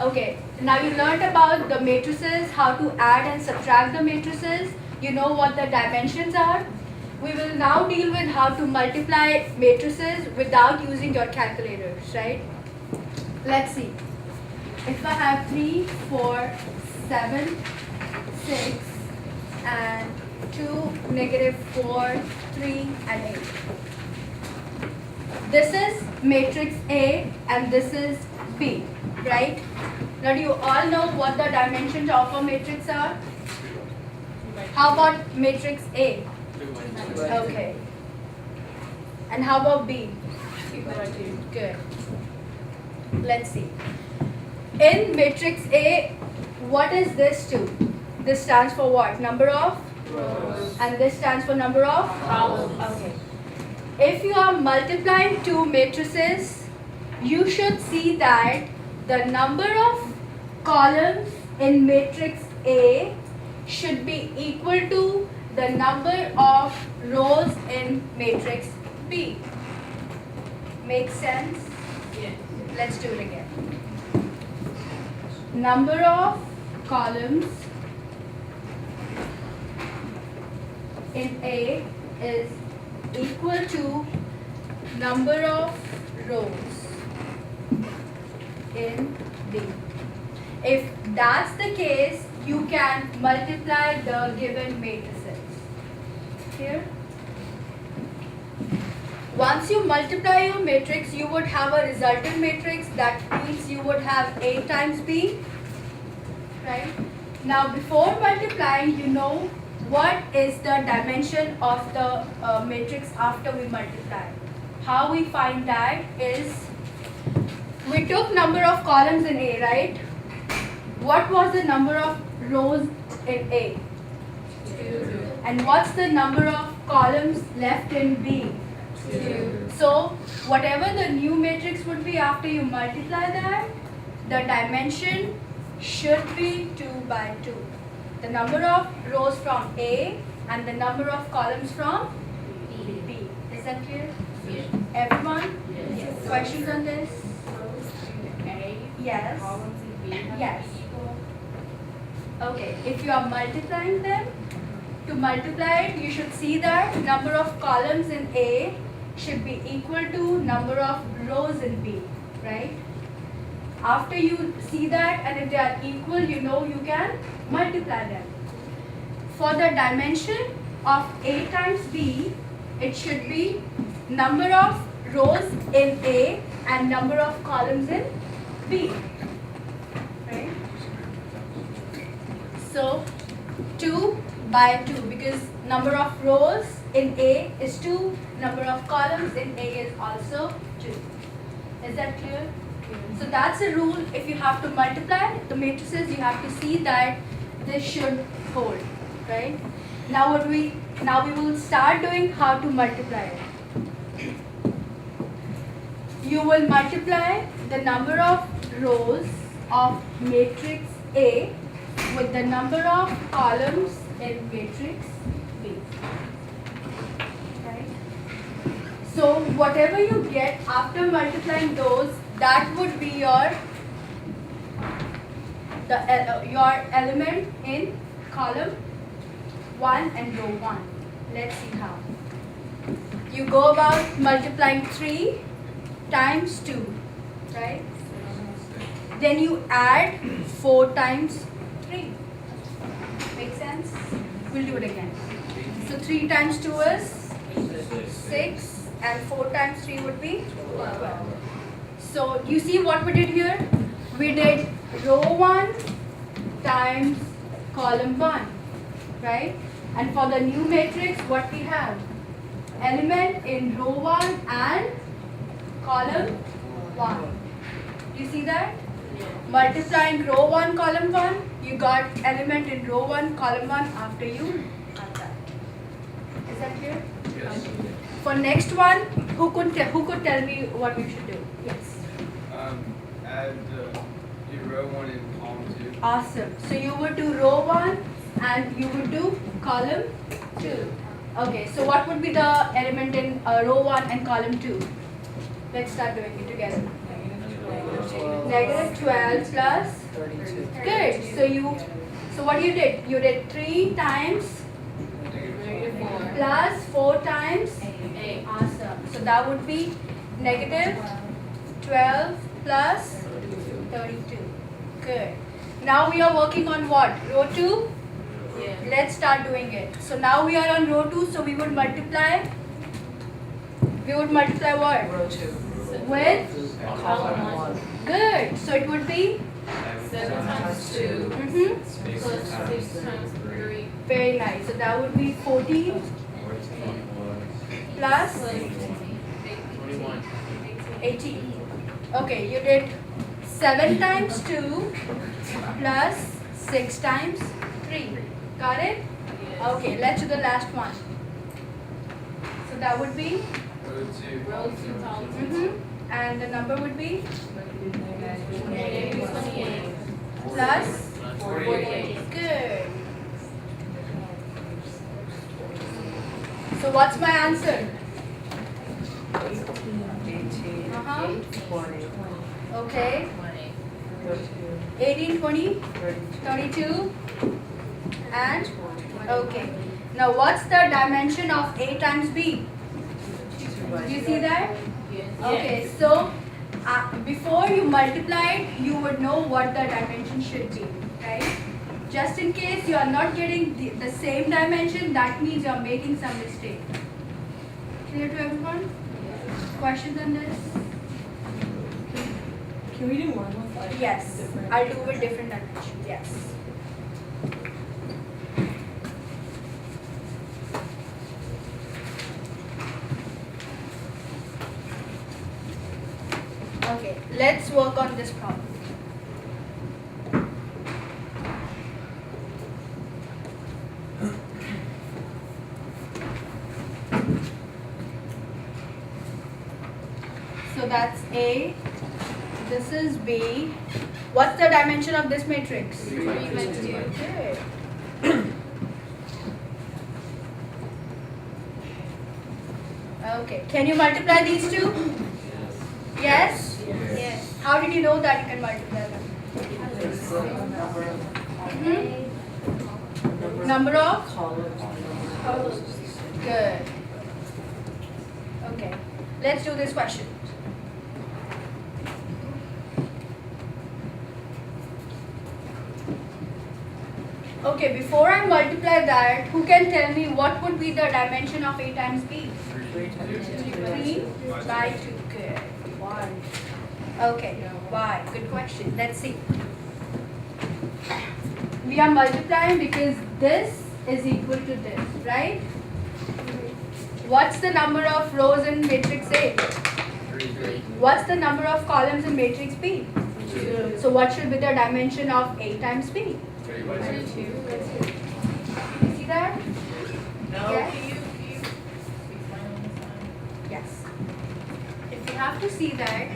Okay, now you learned about the matrices, how to add and subtract the matrices. You know what the dimensions are. We will now deal with how to multiply matrices without using your calculators, right? Let's see. If I have 3, 4, 7, 6, and 2, -4, 3, and 8. This is matrix A and this is B, right? Now do you all know what the dimensions of a matrix are? How about matrix A? Okay. And how about B? Good. Let's see. In matrix A, what is this to? This stands for what? Number of rows. And this stands for number of columns. Okay. If you are multiplying two matrices, you should see that the number of columns in matrix A should be equal to the number of rows in matrix B. Make sense? Yes. Let's do it again. Number of columns in A is equal to number of rows in B. If that's the case, you can multiply the given matrices. Here. Once you multiply your matrix, you would have a resultant matrix. That means you would have A times B. Right? Now before multiplying, you know what is the dimension of the matrix after we multiply. How we find that is, we took number of columns in A, right? What was the number of rows in A? 2. And what's the number of columns left in B? 2. So whatever the new matrix would be after you multiply that, the dimension should be 2 by 2. The number of rows from A and the number of columns from B. Is that clear? Yes. Everyone? Yes. Questions on this? Rows in A. Yes. Columns in B. Yes. Okay, if you are multiplying them, to multiply it, you should see that number of columns in A should be equal to number of rows in B, right? After you see that, and if they are equal, you know you can multiply them. For the dimension of A times B, it should be number of rows in A and number of columns in B, right? So 2 by 2, because number of rows in A is 2, number of columns in A is also 2. Is that clear? So that's a rule. If you have to multiply the matrices, you have to see that this should hold, right? Now we will start doing how to multiply it. You will multiply the number of rows of matrix A with the number of columns in matrix B. Right? So whatever you get after multiplying those, that would be your element in column 1 and row 1. Let's see how. You go about multiplying 3 times 2, right? Then you add 4 times 3. Make sense? We'll do it again. So 3 times 2 is 6 and 4 times 3 would be 12. So you see what we did here? We did row 1 times column 1, right? And for the new matrix, what we have? Element in row 1 and column 1. Do you see that? Multiplying row 1, column 1, you got element in row 1, column 1 after you add that. Is that clear? Yes. For next one, who could tell me what we should do? Yes. Add do row 1 and column 2. Awesome. So you would do row 1 and you would do column 2. Okay, so what would be the element in row 1 and column 2? Let's start doing it together. Negative 12 plus. 32. Good. So what you did? You did 3 times Negative 4. plus 4 times. 8. Awesome. So that would be negative 12 plus 32. Good. Now we are working on what? Row 2? Yes. Let's start doing it. So now we are on row 2, so we would multiply. We would multiply what? Row 2. With? Column 1. Good. So it would be? 7 times 2 Mm-hmm. plus 6 times 3 Very nice. So that would be 14 plus 21. 18. Okay, you did 7 times 2 plus 6 times 3. Got it? Yes. Okay, let's do the last one. So that would be? Row 2. Row 2 column. Mm-hmm. And the number would be? Negative 28 Plus? 48. Good. So what's my answer? 18. Uh-huh. 20. Okay. 20. 32. 18, 20, 32. 32, and? Okay. Now what's the dimension of A times B? Do you see that? Yes. Okay, so before you multiplied, you would know what the dimension should be, right? Just in case you are not getting the same dimension, that means you are making some mistake. Clear to everyone? Questions on this? Can we do one with like Yes, different? I'll do with different dimension, yes. Okay, let's work on this problem. So that's A, this is B. What's the dimension of this matrix? 3 by 2. Good. Okay, can you multiply these two? Yes? Yes. How did you know that you can multiply them? There's the number of Number of? columns. Good. Okay, let's do this question. Okay, before I multiply that, who can tell me what would be the dimension of A times B? 3 times 2. 3 by 2. Good. Why? Okay, why? Good question. Let's see. We are multiplying because this is equal to this, right? What's the number of rows in matrix A? 3. What's the number of columns in matrix B? 2. So what should be the dimension of A times B? 3 by 2. You see that? No, Yes. can you explain on this one? Yes. If you have to see that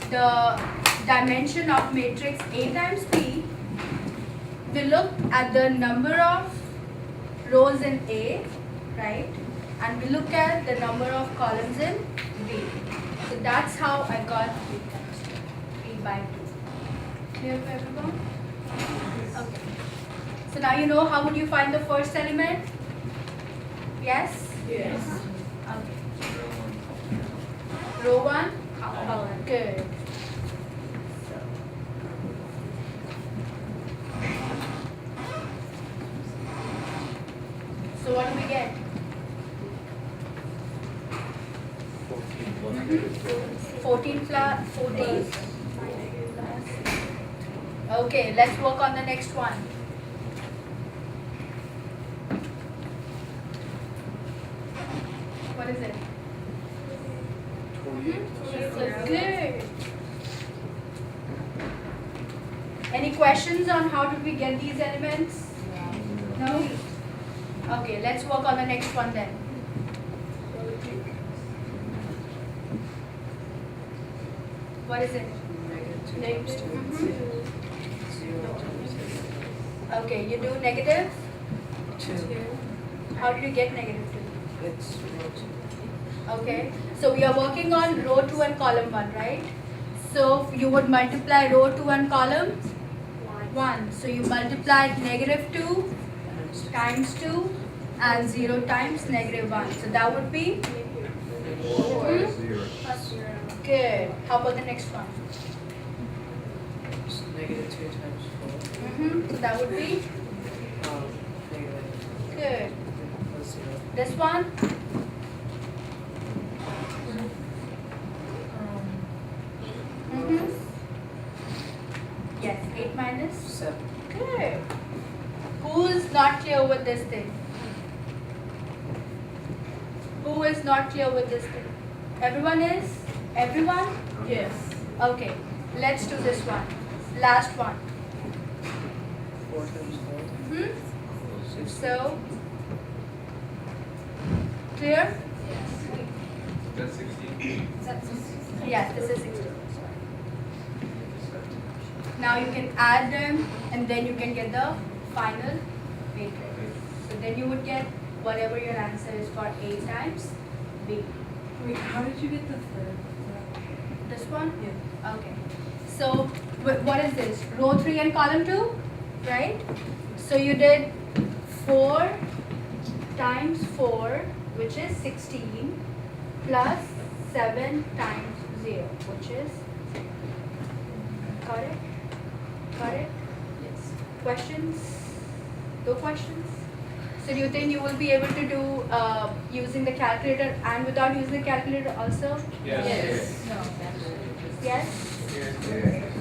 the dimension of matrix A times B, we look at the number of rows in A, right? And we look at the number of columns in B. So that's how I got B times 2, 3 by 2. Clear to everyone? Okay. So now you know how would you find the first element? Yes? Yes. Okay. Row 1. Row 1? Column. Good. So what do we get? 14 plus 14. Okay, let's work on the next one. What is it? 28. Good. Any questions on how did we get these elements? No? Okay, let's work on the next one then. What is it? Negative 2 times 2. 0 times Okay, you do negative. 2. How did you get negative 2? It's row 2. Okay, so we are working on row 2 and column 1, right? So you would multiply row 2 and column 1. So you multiplied -2 times 2 and 0 times -1. So that would be 4 Hmm? plus 0. good. How about the next one? So -2 times 4. So that would be Negative good. plus 0. This one? Yes, 8 minus. 7. Good. Who's not clear with this thing? Who is not clear with this thing? Everyone is? Everyone? Yes. Okay. Let's do this one. Last one. 4 times 4. Hmm? 6. So, clear? That's 16. Yes, this is 16. Now you can add them and then you can get the final matrix. So then you would get whatever your answer is for A times B. Wait, how did you get the third? This one? Yeah. Okay. So what is this? Row 3 and column 2, right? So you did 4 times 4, which is 16, plus 7 times 0, which is, got it? Got it? Yes. Questions? No questions? So do you think you will be able to do using the calculator and without using the calculator also? Yes. No. Yes? Yes.